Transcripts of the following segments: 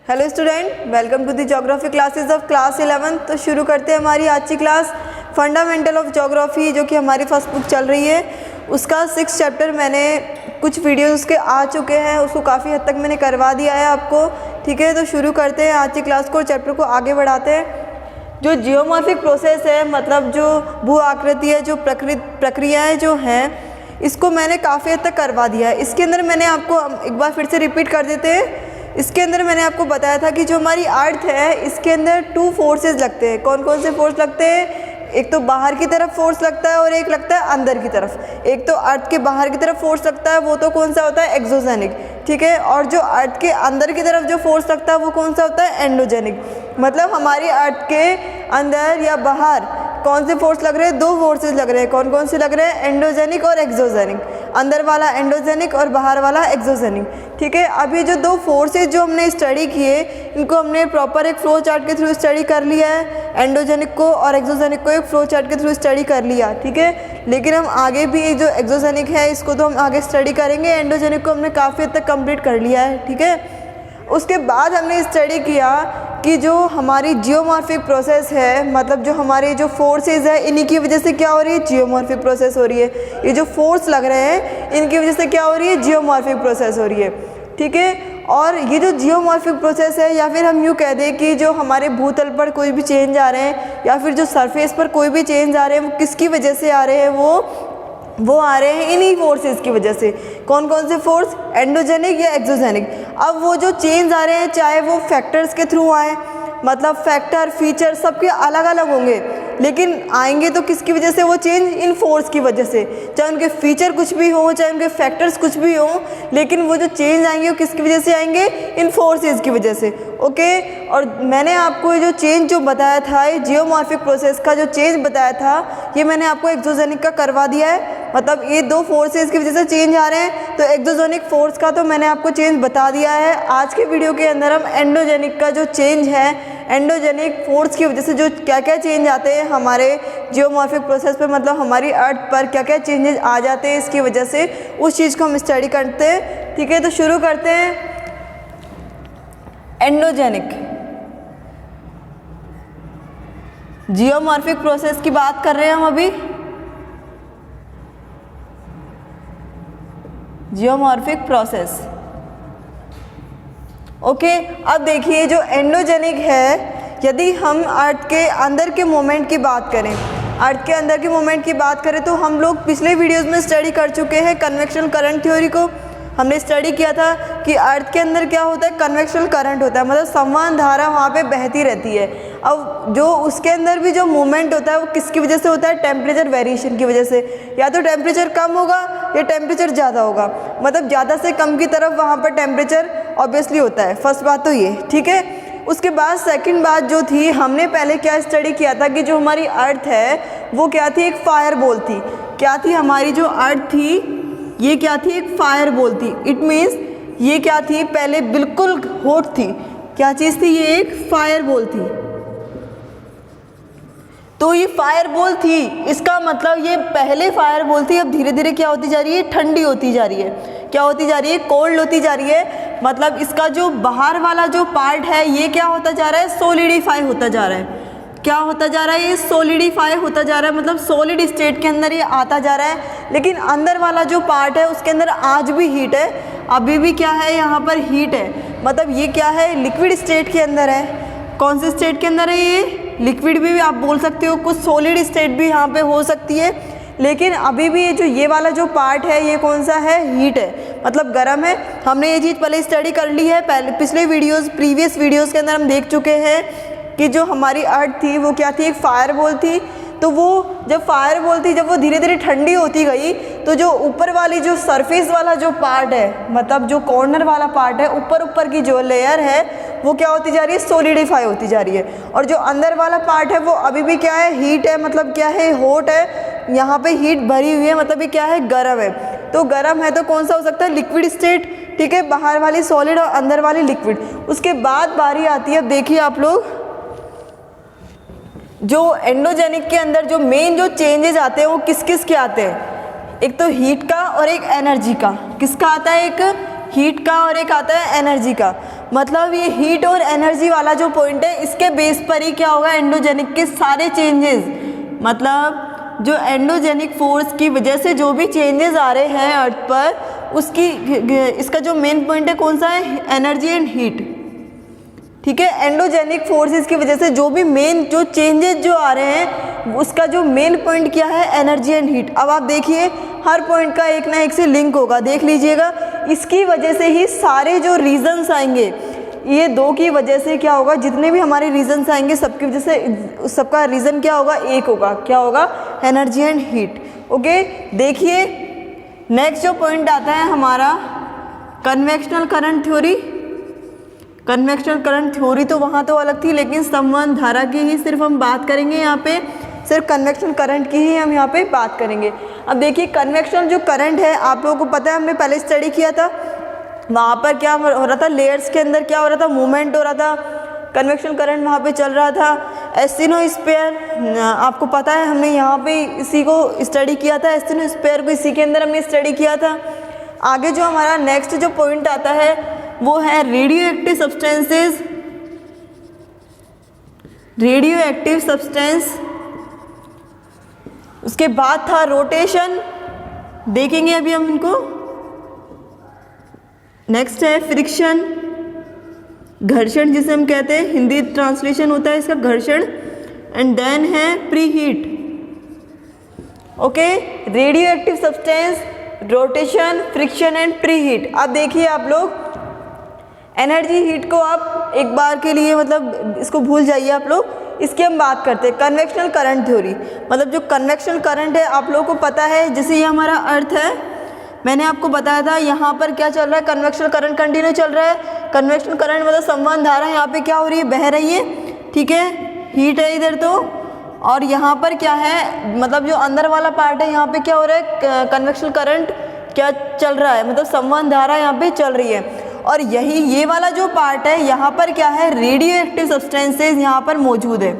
Hello student, welcome to the geography classes of class 11। तो शुरू करते हैं हमारी आज की क्लास फंडामेंटल ऑफ ज्योग्राफी, जो कि हमारी फर्स्ट बुक चल रही है। उसका 6 चैप्टर मैंने कुछ वीडियोस उसके आ चुके हैं, उसको काफ़ी हद तक मैंने करवा दिया है आपको। ठीक है, तो शुरू करते हैं आज की क्लास को, चैप्टर को आगे बढ़ाते हैं। जो जियोमॉर्फिक प्रोसेस है, मतलब जो भू आकृति है, जो प्रक्रियाएँ जो हैं, इसको मैंने काफ़ी हद तक करवा दिया है। इसके अंदर मैंने आपको एक बार फिर से रिपीट कर देते हैं। इसके अंदर मैंने आपको बताया था कि जो हमारी अर्थ है, इसके अंदर 2 फोर्सेस लगते हैं। कौन कौन से फोर्स लगते हैं? एक तो बाहर की तरफ फोर्स लगता है और एक लगता है अंदर की तरफ। एक तो अर्थ के बाहर की तरफ फोर्स लगता है, वो तो कौन सा होता है? एक्सोजेनिक। ठीक है, और जो अर्थ के अंदर की तरफ जो फोर्स लगता है वो कौन सा होता है? एंडोजेनिक। मतलब हमारी अर्थ के अंदर या बाहर कौन से फोर्स लग रहे हैं? 2 फोर्सेस लग रहे हैं। कौन कौन से लग रहे हैं? एंडोजेनिक और एक्सोजेनिक। अंदर वाला एंडोजेनिक और बाहर वाला एक्सोजेनिक। ठीक है, अभी जो 2 फोर्सेस जो हमने स्टडी किए, इनको हमने प्रॉपर एक फ्लो चार्ट के थ्रू स्टडी कर लिया है। एंडोजेनिक को और एक्सोजेनिक को एक फ्लो चार्ट के थ्रू स्टडी कर लिया। ठीक है, लेकिन हम आगे भी जो एक्सोजेनिक है इसको तो हम आगे स्टडी करेंगे। एंडोजेनिक को हमने काफ़ी हद तक कंप्लीट कर लिया है। ठीक है, उसके बाद हमने स्टडी किया कि जो हमारी जियोमॉर्फिक प्रोसेस है, मतलब जो हमारे जो फोर्सेस है, इन्हीं की वजह से क्या हो रही है? जियोमॉर्फिक प्रोसेस हो रही है। ये जो फोर्स लग रहे हैं, इनकी वजह से क्या हो रही है? जियोमॉर्फिक प्रोसेस हो रही है। ठीक है, और ये जो जियोमॉर्फिक प्रोसेस है, या फिर हम यूँ कह दें कि जो हमारे भूतल पर कोई भी चेंज आ रहे हैं, या फिर जो सरफेस पर कोई भी चेंज आ रहे हैं, वो किसकी वजह से आ रहे हैं? वो आ रहे हैं इन्हीं फोर्सेस की वजह से। कौन कौन से फोर्स? एंडोजेनिक या एक्सोजेनिक। अब वो जो चेंज आ रहे हैं, चाहे वो फैक्टर्स के थ्रू आए, मतलब फैक्टर फीचर सबके अलग अलग होंगे, लेकिन आएंगे तो किसकी वजह से वो चेंज? इन फोर्स की वजह से। चाहे उनके फीचर कुछ भी हो, चाहे उनके फैक्टर्स कुछ भी हो, लेकिन वो जो चेंज आएंगे वो किसकी वजह से आएंगे? इन फोर्सेस की वजह से। ओके, और मैंने आपको ये जो चेंज जो बताया था, ये जियोमॉर्फिक प्रोसेस का जो चेंज बताया था, ये मैंने आपको एक्सोजेनिक का करवा दिया है। मतलब ये 2 फोर्सेस की वजह से चेंज आ रहे हैं, तो एक्सोजेनिक फोर्स का तो मैंने आपको चेंज बता दिया है। आज के वीडियो के अंदर हम एंडोजेनिक का जो चेंज है, एंडोजेनिक फोर्स की वजह से जो क्या क्या चेंज आते हैं हमारे जियोमॉर्फिक प्रोसेस पे, मतलब हमारी अर्थ पर क्या क्या चेंजेस आ जाते हैं इसकी वजह से, उस चीज़ को हम स्टडी करते हैं। ठीक है, तो शुरू करते हैं। एंडोजेनिक जियोमॉर्फिक प्रोसेस की बात कर रहे हैं हम अभी। Geomorphic process. ओके, अब देखिए जो एंडोजेनिक है, यदि हम अर्थ के अंदर के मोमेंट की बात करें, अर्थ के अंदर के मोमेंट की बात करें, तो हम लोग पिछले वीडियोस में स्टडी कर चुके हैं कन्वेक्शनल करंट थ्योरी को। हमने स्टडी किया था कि अर्थ के अंदर क्या होता है? कन्वेक्शनल करंट होता है, मतलब संवहन धारा वहाँ पे बहती रहती है। अब जो उसके अंदर भी जो मूवमेंट होता है वो किसकी वजह से होता है? टेम्परेचर वेरिएशन की वजह से। या तो टेम्परेचर कम होगा या टेम्परेचर ज़्यादा होगा, मतलब ज़्यादा से कम की तरफ वहाँ पर टेम्परेचर ऑब्वियसली होता है। फर्स्ट बात तो ये। ठीक है, उसके बाद सेकंड बात जो थी, हमने पहले क्या स्टडी किया था कि जो हमारी अर्थ है वो क्या थी? एक फायर बॉल थी। क्या थी हमारी जो अर्थ थी? ये क्या थी? एक फायर बॉल थी। इट मीन्स ये क्या थी? पहले बिल्कुल हॉट थी। क्या चीज़ थी? ये एक फायर बॉल थी। तो ये फायर बॉल थी, इसका मतलब ये पहले फायर बॉल थी, अब धीरे धीरे क्या होती जा रही है? ठंडी होती जा रही है। क्या होती जा रही है? कोल्ड होती जा रही है। मतलब इसका जो बाहर वाला जो पार्ट है, ये क्या होता जा रहा है? सॉलिडिफाई होता जा रहा है। क्या होता जा रहा है? ये सॉलिडिफाई होता जा रहा है, मतलब सॉलिड स्टेट के अंदर ये आता जा रहा है। लेकिन अंदर वाला जो पार्ट है उसके अंदर आज भी हीट है, अभी भी क्या है? यहाँ पर हीट है। मतलब ये क्या है? लिक्विड स्टेट के अंदर है। कौन से स्टेट के अंदर है ये? लिक्विड भी आप बोल सकते हो, कुछ सॉलिड स्टेट भी यहाँ पे हो सकती है, लेकिन अभी भी ये वाला जो पार्ट है ये कौन सा है? हीट है, मतलब गर्म है। हमने ये चीज़ पहले स्टडी कर ली है, पहले पिछले प्रीवियस वीडियोज़ के अंदर हम देख चुके हैं कि जो हमारी अर्थ थी वो क्या थी? एक फायर बॉल थी। तो वो जब फायर बॉल थी, जब वो धीरे धीरे ठंडी होती गई, तो जो ऊपर वाली जो सरफेस वाला जो पार्ट है, मतलब जो कॉर्नर वाला पार्ट है, ऊपर की जो लेयर है, वो क्या होती जा रही है? सॉलिडिफाई होती जा रही है। और जो अंदर वाला पार्ट है वो अभी भी क्या है? हीट है, मतलब क्या है? हॉट है। यहाँ पे हीट भरी हुई है, मतलब ये क्या है? गर्म है। तो गर्म है तो कौन सा हो सकता है? Liquid state. ठीक है, बाहर वाली सॉलिड और अंदर वाली लिक्विड। उसके बाद बारी आती है, अब देखिए आप लोग, जो एंडोजेनिक के अंदर जो मेन जो चेंजेस आते हैं वो किस किस के आते हैं? एक तो हीट का और एक एनर्जी का। किसका आता है? एक हीट का और एक आता है एनर्जी का। मतलब ये हीट और एनर्जी वाला जो पॉइंट है, इसके बेस पर ही क्या होगा, एंडोजेनिक के सारे चेंजेस, मतलब जो एंडोजेनिक फोर्स की वजह से जो भी चेंजेस आ रहे हैं अर्थ पर, उसकी इसका जो मेन पॉइंट है कौन सा है, एनर्जी एंड हीट। ठीक है, एंडोजेनिक फोर्सेस की वजह से जो भी मेन जो चेंजेस जो आ रहे हैं, उसका जो मेन पॉइंट क्या है, एनर्जी एंड हीट। अब आप देखिए हर पॉइंट का एक ना एक से लिंक होगा, देख लीजिएगा। इसकी वजह से ही सारे जो रीजंस आएंगे, ये दो की वजह से क्या होगा, जितने भी हमारे रीजंस आएंगे सबकी वजह से सबका रीज़न क्या होगा, एक होगा, क्या होगा, एनर्जी एंड हीट। ओके, देखिए नेक्स्ट जो पॉइंट आता है हमारा convectional current theory. Convectional current theory तो वहाँ तो अलग थी, लेकिन संवहन धारा की ही सिर्फ हम बात करेंगे, यहाँ पे सिर्फ कन्वेक्शनल करंट की ही हम यहाँ पे बात करेंगे। अब देखिए कन्वेक्शनल जो करंट है, आप लोगों को पता है, हमने पहले स्टडी किया था, वहाँ पर क्या हो रहा था, लेयर्स के अंदर क्या हो रहा था, मूवमेंट हो रहा था, कन्वेक्शन करंट वहाँ पे चल रहा था। एस्टेनोस्फीयर आपको पता है, हमने यहाँ पे इसी को स्टडी किया था, एस्टेनोस्फीयर को इसी के अंदर हमने स्टडी किया था। आगे जो हमारा नेक्स्ट जो पॉइंट आता है वो है radio active substances. Radio active substance, उसके बाद था रोटेशन, देखेंगे अभी हम इनको। नेक्स्ट है फ्रिक्शन, घर्षण जिसे हम कहते हैं, हिंदी ट्रांसलेशन होता है इसका घर्षण। एंड देन है pre heat. Okay, radio active substance, rotation, friction and pre heat. अब देखिए आप लोग, एनर्जी हीट को आप एक बार के लिए मतलब इसको भूल जाइए आप लोग, इसकी हम बात करते हैं कन्वेक्शनल करंट थ्योरी। मतलब जो कन्वेक्शनल करंट है, आप लोगों को पता है, जैसे ये हमारा अर्थ है, मैंने आपको बताया था यहाँ पर क्या चल रहा है, कन्वेक्शनल करंट कंटिन्यू चल रहा है। कन्वेक्शनल करंट मतलब संवहन धारा यहाँ पे क्या हो रही है, बह रही है। ठीक है, हीट है इधर तो, और यहाँ पर क्या है, मतलब जो अंदर वाला पार्ट है, यहाँ पे क्या हो रहा है, कन्वेक्शनल करंट क्या चल रहा है, मतलब संवहन धारा यहाँ पे चल रही है। और यही ये वाला जो पार्ट है, यहाँ पर क्या है, रेडियो एक्टिव सब्सटेंसेज यहाँ पर मौजूद है।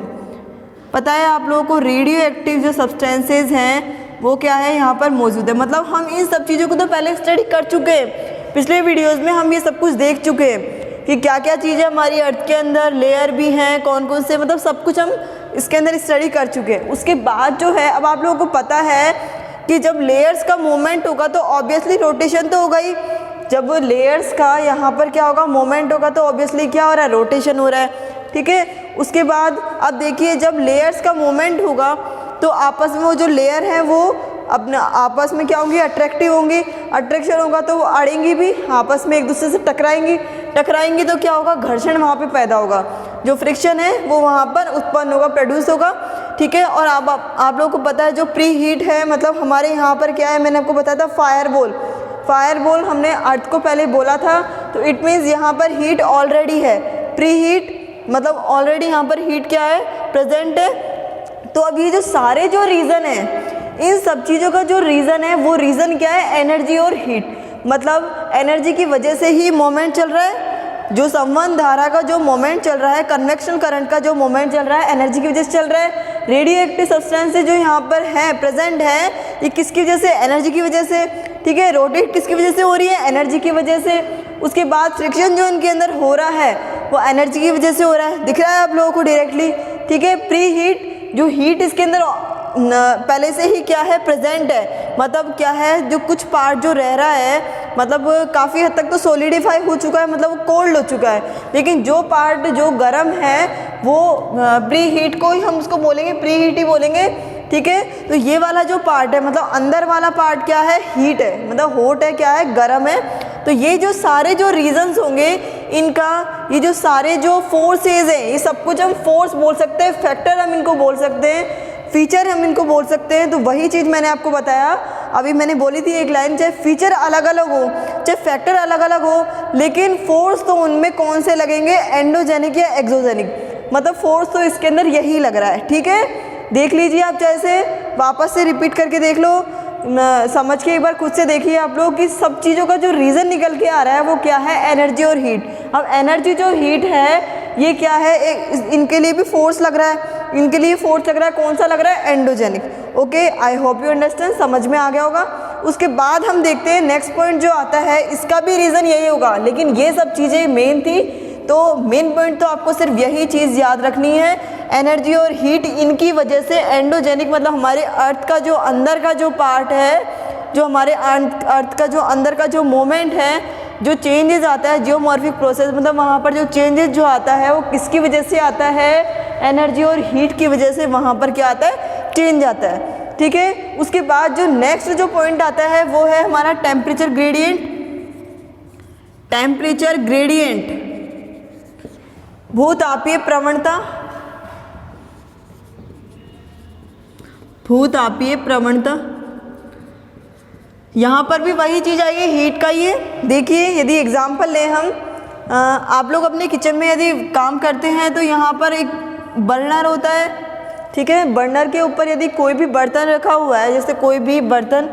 पता है आप लोगों को, रेडियो एक्टिव जो सब्सटेंसेज हैं वो क्या है, यहाँ पर मौजूद है। मतलब हम इन सब चीज़ों को तो पहले स्टडी कर चुके हैं, पिछले वीडियोस में हम ये सब कुछ देख चुके हैं कि क्या क्या चीज़ें हमारी अर्थ के अंदर, लेयर भी हैं, कौन कौन से, मतलब सब कुछ हम इसके अंदर स्टडी कर चुके हैं। उसके बाद जो है, अब आप लोगों को पता है कि जब लेयर्स का मूवमेंट होगा तो ऑब्वियसली रोटेशन तो होगा ही। जब लेयर्स का यहाँ पर क्या होगा, मूवमेंट होगा, तो ऑब्वियसली क्या हो रहा है, रोटेशन हो रहा है। ठीक है, उसके बाद अब देखिए, जब लेयर्स का मूवमेंट होगा तो आपस में वो जो लेयर है वो अपने आपस में क्या होंगी, अट्रैक्टिव होंगी। अट्रैक्शन होगा तो वो अड़ेंगी भी, आपस में एक दूसरे से टकराएंगी तो क्या होगा, घर्षण वहाँ पे पैदा होगा, जो फ्रिक्शन है वो वहाँ पर उत्पन्न होगा, प्रोड्यूस होगा। ठीक है, और आप लोगों को पता है जो प्री हीट है, मतलब हमारे यहाँ पर क्या है, मैंने आपको बताया था फायर बॉल हमने अर्थ को पहले बोला था, तो इट मीन्स यहाँ पर हीट ऑलरेडी है। प्री हीट मतलब ऑलरेडी यहाँ पर हीट क्या है, प्रेजेंट है। तो अब ये जो सारे जो रीज़न है, इन सब चीज़ों का जो रीज़न है, वो रीज़न क्या है, एनर्जी और हीट। मतलब एनर्जी की वजह से ही मोमेंट चल रहा है, जो संवहन धारा का जो मोमेंट चल रहा है, कन्वेक्शन करंट का जो मोमेंट चल रहा है, एनर्जी की वजह से चल रहा है। रेडियो एक्टिव सब्सटेंसेस जो यहाँ पर हैं, प्रेजेंट है, ये किसकी वजह से, एनर्जी की वजह से। ठीक है, रोटेट किसकी वजह से हो रही है, एनर्जी की वजह से। उसके बाद फ्रिक्शन जो इनके अंदर हो रहा है वो एनर्जी की वजह से हो रहा है, दिख रहा है आप लोगों को डायरेक्टली। ठीक है, प्री हीट, जो हीट इसके अंदर पहले से ही क्या है, प्रेजेंट है, मतलब क्या है, जो कुछ पार्ट जो रह रहा है, मतलब काफ़ी हद तक तो सॉलिडिफाई हो चुका है, मतलब वो कोल्ड हो चुका है, लेकिन जो पार्ट जो गर्म है वो प्री हीट को ही हम उसको बोलेंगे, प्री हीट ही बोलेंगे। ठीक है, तो ये वाला जो पार्ट है, मतलब अंदर वाला पार्ट क्या है, हीट है, मतलब हॉट है, क्या है, गर्म है। तो ये जो सारे जो रीजंस होंगे इनका, ये जो सारे जो फोर्सेज हैं, ये सब कुछ हम फोर्स बोल सकते हैं, फैक्टर हम इनको बोल सकते हैं, फीचर हम इनको बोल सकते हैं। तो वही चीज़ मैंने आपको बताया, अभी मैंने बोली थी एक लाइन, चाहे फीचर अलग अलग हो, चाहे फैक्टर अलग अलग हो, लेकिन फोर्स तो उनमें कौन से लगेंगे, एंडोजेनिक या एक्सोजेनिक। मतलब फोर्स तो इसके अंदर यही लग रहा है। ठीक है, देख लीजिए आप, चाहे से वापस से रिपीट करके देख लो, समझ के एक बार खुद से देखिए आप लोग कि सब चीज़ों का जो रीज़न निकल के आ रहा है वो क्या है, एनर्जी और हीट। अब एनर्जी जो हीट है ये क्या है, इनके लिए भी फोर्स लग रहा है, इनके लिए फोर्स लग रहा है, कौन सा लग रहा है, endogenic. Okay, I hope you understand, समझ में आ गया होगा। उसके बाद हम देखते हैं नेक्स्ट पॉइंट जो आता है, इसका भी रीज़न यही होगा, लेकिन ये सब चीज़ें मेन थी तो मेन पॉइंट तो आपको सिर्फ यही चीज़ याद रखनी है, एनर्जी और हीट इनकी वजह से एंडोजेनिक मतलब हमारे अर्थ का जो अंदर का जो पार्ट है, जो हमारे अर्थ का जो अंदर का जो मोमेंट है, जो चेंजेस आता है जियोमॉर्फिक प्रोसेस, मतलब वहाँ पर जो चेंजेस जो आता है वो किसकी वजह से आता है, एनर्जी और हीट की वजह से वहाँ पर क्या आता है, चेंज आता है। ठीक है, उसके बाद जो नेक्स्ट जो पॉइंट आता है वो है हमारा टेम्परेचर ग्रेडियंट। टेम्परेचर ग्रेडियंट, भूतापीय प्रवणता, भूतापीय प्रवणता, यहाँ पर भी वही चीज़ आई है, हीट का ही है। देखिए यदि एग्जाम्पल लें हम, आप लोग अपने किचन में यदि काम करते हैं तो यहाँ पर एक बर्नर होता है, ठीक है। बर्नर के ऊपर यदि कोई भी बर्तन रखा हुआ है, जैसे कोई भी बर्तन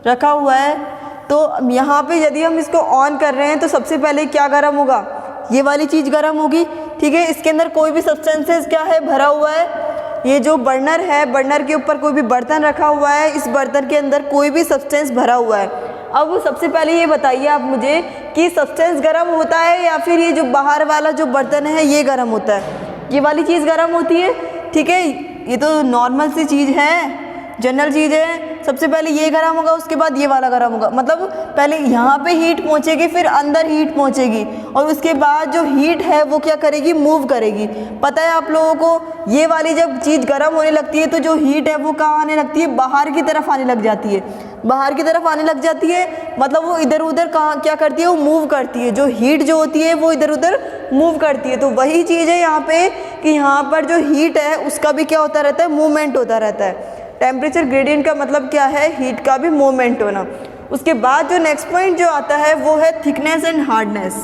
रखा हुआ है, तो यहाँ पे यदि हम इसको ऑन कर रहे हैं तो सबसे पहले क्या गर्म होगा, ये वाली चीज़ गर्म होगी, ठीक है। इसके अंदर कोई भी सब्सटेंसेस क्या है, भरा हुआ है। ये जो बर्नर है, बर्नर के ऊपर कोई भी बर्तन रखा हुआ है, इस बर्तन के अंदर कोई भी सब्सटेंस भरा हुआ है। अब सबसे पहले ये बताइए आप मुझे कि सब्सटेंस गर्म होता है या फिर ये जो बाहर वाला जो बर्तन है ये गर्म होता है, ये वाली चीज़ गर्म होती है, ठीक है। ये तो नॉर्मल सी चीज़ है, जनरल चीज़ है। सबसे पहले ये गर्म होगा, उसके बाद ये वाला गर्म होगा, मतलब पहले यहाँ पे हीट पहुँचेगी, फिर अंदर हीट पहुँचेगी, और उसके बाद जो हीट है वो क्या करेगी, मूव करेगी। पता है आप लोगों को, ये वाली जब चीज़ गर्म होने लगती है तो जो हीट है वो कहाँ आने लगती है, बाहर की तरफ आने लग जाती है। बाहर की तरफ आने लग जाती है मतलब वो इधर उधर कहाँ क्या करती है, वो मूव करती है। जो हीट जो होती है वो इधर उधर मूव करती है। तो वही चीज़ है यहाँ पे कि यहाँ पर जो हीट है उसका भी क्या होता रहता है, मूवमेंट होता रहता है। टेम्परेचर ग्रेडियंट का मतलब क्या है, हीट का भी मूवमेंट होना। उसके बाद जो नेक्स्ट पॉइंट जो आता है वो है थिकनेस एंड हार्डनेस।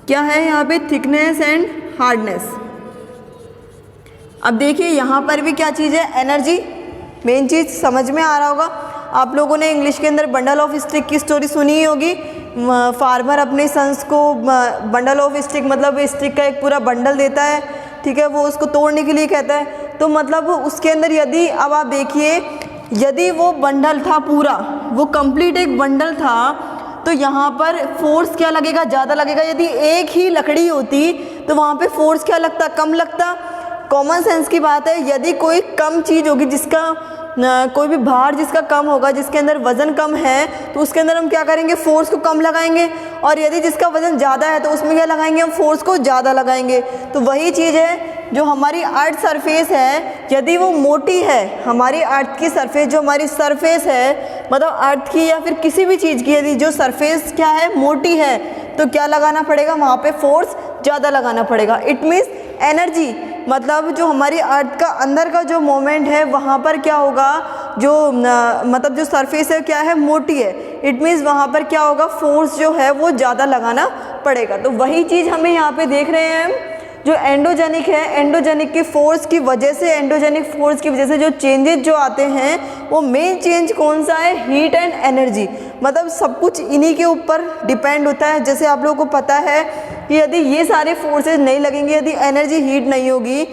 क्या है यहाँ पे, थिकनेस एंड हार्डनेस। अब देखिए यहाँ पर भी क्या चीज़ है, एनर्जी। मेन चीज़ समझ में आ रहा होगा आप लोगों ने, इंग्लिश के अंदर बंडल ऑफ स्टिक की स्टोरी सुनी ही होगी। फार्मर अपने सन्स को बंडल ऑफ स्टिक मतलब स्टिक का एक पूरा बंडल देता है, ठीक है, वो उसको तोड़ने के लिए कहता है। तो मतलब उसके अंदर यदि अब आप देखिए, यदि वो बंडल था पूरा, वो कंप्लीट एक बंडल था, तो यहाँ पर फोर्स क्या लगेगा, ज़्यादा लगेगा। यदि एक ही लकड़ी होती तो वहाँ पे फोर्स क्या लगता, कम लगता। कॉमन सेंस की बात है, यदि कोई कम चीज़ होगी, जिसका कोई भी भार जिसका कम होगा, जिसके अंदर वज़न कम है, तो उसके अंदर हम क्या करेंगे, फोर्स को कम लगाएंगे। और यदि जिसका वज़न ज़्यादा है तो उसमें क्या लगाएंगे, हम फोर्स को ज़्यादा लगाएंगे। तो वही चीज़ है, जो हमारी अर्थ सरफेस है, यदि वो मोटी है, हमारी अर्थ की सरफेस, जो हमारी सरफेस है मतलब अर्थ की या फिर किसी भी चीज़ की, यदि जो सरफेस क्या है, मोटी है, तो क्या लगाना पड़ेगा, वहाँ पे फोर्स ज़्यादा लगाना पड़ेगा। इट मीन्स एनर्जी, मतलब जो हमारी अर्थ का अंदर का जो मोमेंट है वहाँ पर क्या होगा, जो मतलब जो सरफेस है क्या है, मोटी है। इट मीन्स वहाँ पर क्या होगा, फोर्स जो है वो ज़्यादा लगाना पड़ेगा। तो वही चीज़ हमें यहाँ पे देख रहे हैं हम, जो एंडोजेनिक है, एंडोजेनिक की फोर्स की वजह से, एंडोजेनिक फोर्स की वजह से जो चेंजेस जो आते हैं, वो मेन चेंज कौन सा है, हीट एंड एनर्जी। मतलब सब कुछ इन्हीं के ऊपर डिपेंड होता है। जैसे आप लोगों को पता है कि यदि ये सारे फोर्सेस नहीं लगेंगे, यदि एनर्जी हीट नहीं होगी,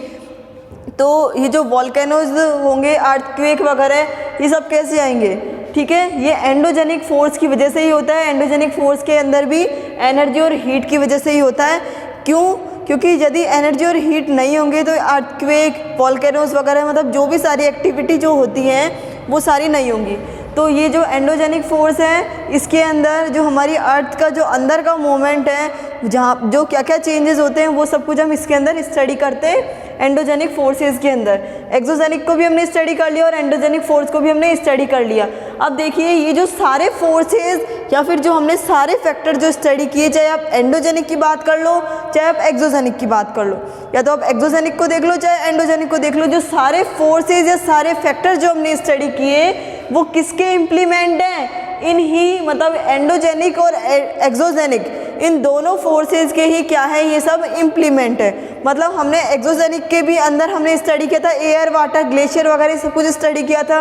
तो ये जो वॉल्केनोज होंगे, अर्थक्वेक वगैरह, ये सब कैसे आएंगे, ठीक है। ये एंडोजेनिक फोर्स की वजह से ही होता है। एंडोजेनिक फोर्स के अंदर भी एनर्जी और हीट की वजह से ही होता है। क्यों, क्योंकि यदि एनर्जी और हीट नहीं होंगे तो अर्थक्वेक, वॉल्केनोज वगैरह, मतलब जो भी सारी एक्टिविटी जो होती हैं वो सारी नहीं होंगी। तो ये जो एंडोजेनिक फोर्स है, इसके अंदर जो हमारी अर्थ का जो अंदर का मूवमेंट है, जहाँ जो क्या क्या चेंजेस होते हैं, वो सब कुछ हम इसके अंदर स्टडी करते हैं एंडोजेनिक फोर्सेस के अंदर। एक्सोजेनिक को भी हमने स्टडी कर लिया और एंडोजेनिक फोर्स को भी हमने स्टडी कर लिया। अब देखिए, ये जो सारे फोर्सेस या फिर जो हमने सारे फैक्टर जो स्टडी किए, चाहे आप एंडोजेनिक की बात कर लो, चाहे आप एक्सोजेनिक की बात कर लो, या तो आप एक्सोजेनिक को देख लो चाहे एंडोजेनिक को देख लो, जो सारे फोर्सेस या सारे फैक्टर जो हमने स्टडी किए वो किसके इम्प्लीमेंट हैं, इन ही मतलब एंडोजेनिक और एक्सोजेनिक, इन दोनों फोर्सेस के ही क्या है, ये सब इम्प्लीमेंट है। मतलब हमने एक्सोजेनिक के भी अंदर हमने स्टडी किया था, एयर, वाटर, ग्लेशियर वगैरह सब कुछ स्टडी किया था।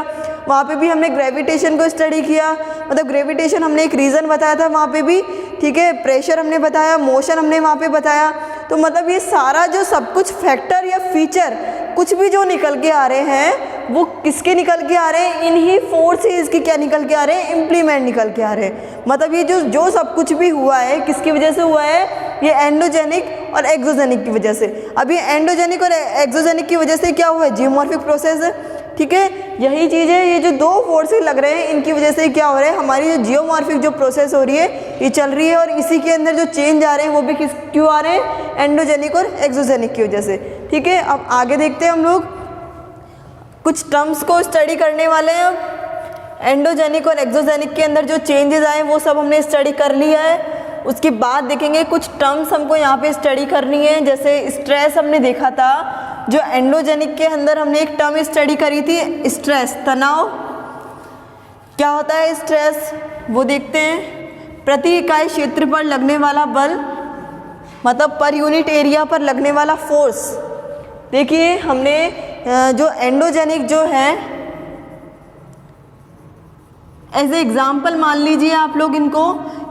वहाँ पे भी हमने ग्रेविटेशन को स्टडी किया, मतलब ग्रेविटेशन हमने एक रीज़न बताया था वहाँ पे भी, ठीक है। प्रेशर हमने बताया, मोशन हमने वहाँ पे बताया। तो मतलब ये सारा जो सब कुछ फैक्टर या फीचर कुछ भी जो निकल के आ रहे हैं, वो किसके निकल के आ रहे हैं, इन्हीं फोर्सेस की क्या निकल के आ रहे हैं, इम्प्लीमेंट निकल के आ रहे हैं। मतलब ये जो सब कुछ भी हुआ है किसकी वजह से हुआ है, ये एंडोजेनिक और एक्सोजेनिक की वजह से। अब ये एंडोजेनिक और एक्सोजेनिक की वजह से क्या हुआ है, जियोमॉर्फिक प्रोसेस है, ठीक है। यही चीज़ है, ये जो दो फोर्सेस लग रहे हैं इनकी वजह से क्या हो रहा है, हमारी जो जियोमॉर्फिक जो प्रोसेस हो रही है ये चल रही है, और इसी के अंदर जो चेंज आ रहे हैं वो भी क्यों आ रहे हैं, एंडोजेनिक और एक्सोजेनिक की वजह से, ठीक है। अब आगे देखते हैं हम लोग कुछ टर्म्स को स्टडी करने वाले हैं। अब एंडोजेनिक और एक्सोजेनिक के अंदर जो चेंजेस आए वो सब हमने स्टडी कर लिया है। उसके बाद देखेंगे कुछ टर्म्स हमको यहाँ पे स्टडी करनी है, जैसे स्ट्रेस हमने देखा था, जो एंडोजेनिक के अंदर हमने एक टर्म स्टडी करी थी स्ट्रेस, तनाव। क्या होता है स्ट्रेस वो देखते हैं। प्रति इकाई क्षेत्र पर लगने वाला बल, मतलब पर यूनिट एरिया पर लगने वाला फोर्स। देखिए हमने जो एंडोजेनिक जो है, एज ए एग्जाम्पल मान लीजिए आप लोग इनको,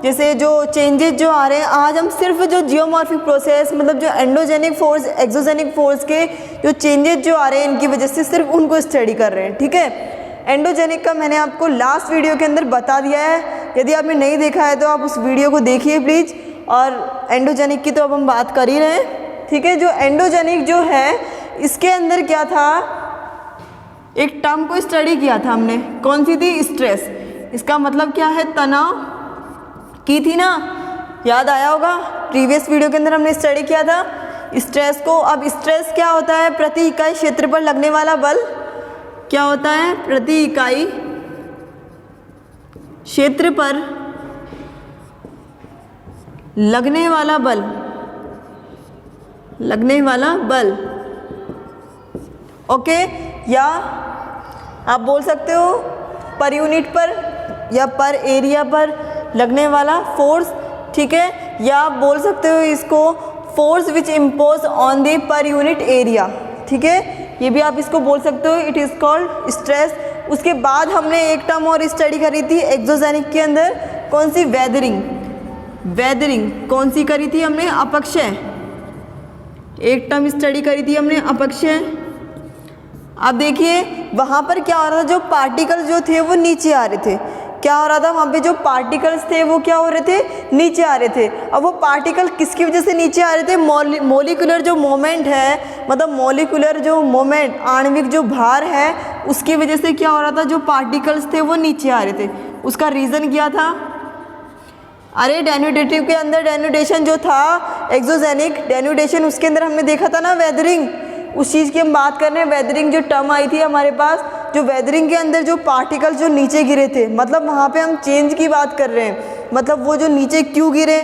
जैसे जो चेंजेस जो आ रहे हैं, आज हम सिर्फ जो जियोमॉर्फिक प्रोसेस मतलब जो एंडोजेनिक फोर्स एक्सोजेनिक फोर्स के जो चेंजेस जो आ रहे हैं इनकी वजह से सिर्फ उनको स्टडी कर रहे हैं, ठीक है। एंडोजेनिक का मैंने आपको लास्ट वीडियो के अंदर बता दिया है, यदि आपने नहीं देखा है तो आप उस वीडियो को देखिए प्लीज़। और एंडोजेनिक की तो अब हम बात कर ही रहे हैं, ठीक है। जो एंडोजेनिक जो है इसके अंदर क्या था, एक टर्म को स्टडी किया था हमने, कौन सी थी, स्ट्रेस। इसका मतलब क्या है, तनाव की थी ना, याद आया होगा, प्रीवियस वीडियो के अंदर हमने स्टडी किया था स्ट्रेस को। अब स्ट्रेस क्या होता है, प्रति इकाई क्षेत्र पर लगने वाला बल। क्या होता है, प्रति इकाई क्षेत्र पर लगने वाला बल, लगने वाला बल, ओके। या आप बोल सकते हो पर यूनिट पर या पर एरिया पर लगने वाला फोर्स, ठीक है। या आप बोल सकते हो इसको force which impose on the per unit area, ठीक है, ये भी आप इसको बोल सकते हो, इट इज़ कॉल्ड स्ट्रेस। उसके बाद हमने एक टर्म और स्टडी करी थी एक्सोजेनिक के अंदर, कौन सी, वेदरिंग। वेदरिंग कौन सी करी थी हमने, अपक्षय। एक टर्म स्टडी करी थी हमने अपक्षय। अब देखिए वहाँ पर क्या हो रहा था, जो पार्टिकल्स जो थे वो नीचे आ रहे थे। क्या हो रहा था वहाँ पे, जो पार्टिकल्स थे वो क्या हो रहे थे, नीचे आ रहे थे। अब वो पार्टिकल किसकी वजह से नीचे आ रहे थे, मोलिकुलर जो मोमेंट है, मतलब मोलिकुलर जो मोमेंट, आणविक जो भार है, उसकी वजह से क्या हो रहा था, जो पार्टिकल्स थे वो नीचे आ रहे थे। उसका रीज़न क्या था, अरे डेन्यूडेटिव के अंदर डेन्यूडेशन जो था एक्सोजेनिक डेन्यूडेशन, उसके अंदर हमने देखा था ना वेदरिंग, उस चीज़ की हम बात कर रहे हैं। वेदरिंग जो टर्म आई थी हमारे पास, जो वेदरिंग के अंदर जो पार्टिकल्स जो नीचे गिरे थे, मतलब वहाँ पे हम चेंज की बात कर रहे हैं, मतलब वो जो नीचे क्यों गिरे,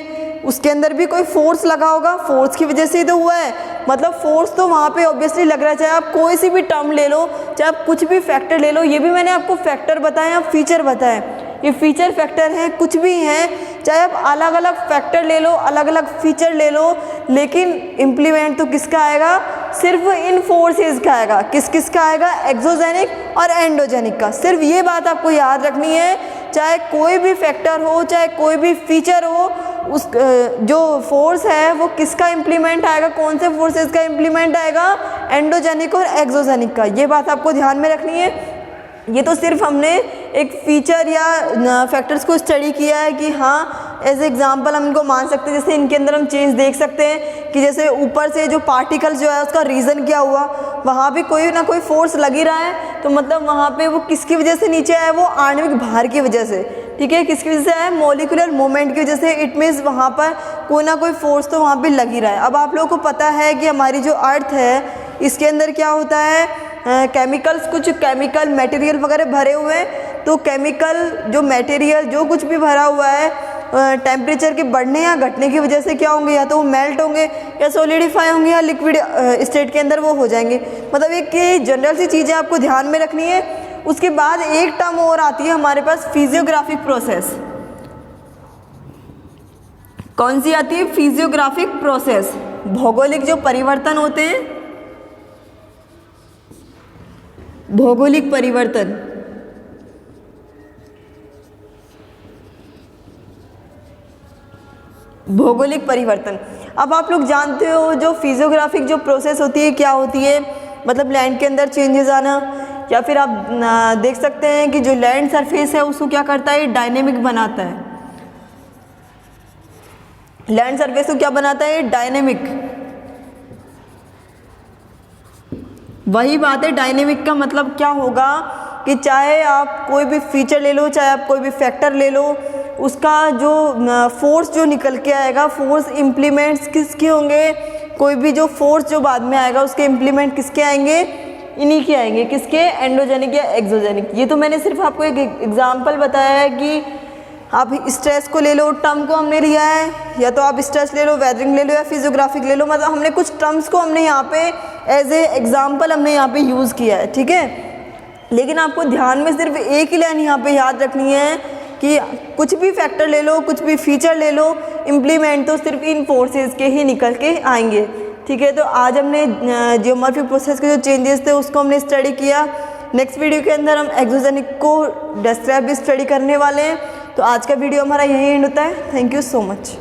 उसके अंदर भी कोई फोर्स लगा होगा, फोर्स की वजह से ही तो हुआ है। मतलब फोर्स तो वहाँ पे ऑब्वियसली लग रहा है, चाहे आप कोई सी भी टर्म ले लो, चाहे आप कुछ भी फैक्टर ले लो, ये भी मैंने आपको फैक्टर बताए, आप फीचर बताए, ये फीचर फैक्टर हैं, कुछ भी हैं, चाहे आप अलग अलग फैक्टर ले लो, अलग अलग फीचर ले लो, लेकिन इम्प्लीमेंट तो किसका आएगा, सिर्फ इन फोर्सेस का आएगा। किस किस का आएगा, एक्सोजेनिक और एंडोजेनिक का। सिर्फ ये बात आपको याद रखनी है, चाहे कोई भी फैक्टर हो, चाहे कोई भी फीचर हो, उस जो फोर्स है वो किसका इम्प्लीमेंट आएगा, कौन से फोर्सेस का इम्प्लीमेंट आएगा, एंडोजेनिक और एक्सोजेनिक का। ये बात आपको ध्यान में रखनी है। ये तो सिर्फ हमने एक फीचर या फैक्टर्स को स्टडी किया है कि हाँ एज एग्जांपल हम इनको मान सकते हैं। जैसे इनके अंदर हम चेंज देख सकते हैं कि जैसे ऊपर से जो पार्टिकल जो है उसका रीज़न क्या हुआ, वहाँ भी कोई ना कोई फोर्स लग ही रहा है, तो मतलब वहाँ पे वो किसकी वजह से नीचे आया, वो आणविक भार की वजह से, ठीक है। किसकी वजह से आया, मोलिकुलर मोमेंट की वजह से। इट मीन्स वहाँ पर कोई ना कोई फोर्स तो वहाँ पे लग ही रहा है। अब आप लोगों को पता है कि हमारी जो अर्थ है इसके अंदर क्या होता है, केमिकल्स, कुछ केमिकल मटेरियल वगैरह भरे हुए हैं, तो केमिकल जो मटेरियल जो कुछ भी भरा हुआ है टेम्परेचर के बढ़ने या घटने की वजह से क्या होंगे, या तो वो मेल्ट होंगे या सॉलिडिफाई होंगे या लिक्विड स्टेट के अंदर वो हो जाएंगे। मतलब एक जनरल सी चीज़ें आपको ध्यान में रखनी है। उसके बाद एक टर्म और आती है हमारे पास, फिजियोग्राफिक प्रोसेस। कौन सी आती है, फिजियोग्राफिक प्रोसेस। भौगोलिक जो परिवर्तन होते हैं, भौगोलिक परिवर्तन, भौगोलिक परिवर्तन। अब आप लोग जानते हो जो फिजियोग्राफिक जो प्रोसेस होती है क्या होती है, मतलब लैंड के अंदर चेंजेस आना, या फिर आप देख सकते हैं कि जो लैंड सरफेस है उसको क्या करता है, डायनेमिक बनाता है। लैंड सरफेस को क्या बनाता है? डायनेमिक। वही बात है, डायनेमिक का मतलब क्या होगा कि चाहे आप कोई भी फीचर ले लो, चाहे आप कोई भी फैक्टर ले लो, उसका जो फोर्स जो निकल के आएगा, फोर्स इम्प्लीमेंट्स किसके होंगे? कोई भी जो फोर्स जो बाद में आएगा उसके इम्प्लीमेंट किसके आएंगे? इन्हीं के आएंगे। किसके? एंडोजेनिक या एक्सोजेनिक। ये तो मैंने सिर्फ आपको एक एग्जांपल बताया है कि आप स्ट्रेस को ले लो, टर्म को हमने लिया है, या तो आप स्ट्रेस ले लो, वेदरिंग ले लो, या फिजियोग्राफिक ले लो, मतलब हमने कुछ टर्म्स को हमने यहाँ पे एज ए एग्जाम्पल हमने यहाँ पे यूज़ किया है, ठीक है। लेकिन आपको ध्यान में सिर्फ एक ही लाइन यहाँ पे याद रखनी है कि कुछ भी फैक्टर ले लो, कुछ भी फीचर ले लो, इम्प्लीमेंट तो सिर्फ इन फोर्सेस के ही निकल के आएंगे, ठीक है। तो आज हमने जियोमॉर्फिक प्रोसेस के जो चेंजेस थे उसको हमने स्टडी किया। नेक्स्ट वीडियो के अंदर हम एक्सोजेनिक को डिस्क्राइब भी स्टडी करने वाले हैं। तो आज का वीडियो हमारा यहीं एंड होता है। Thank you so much.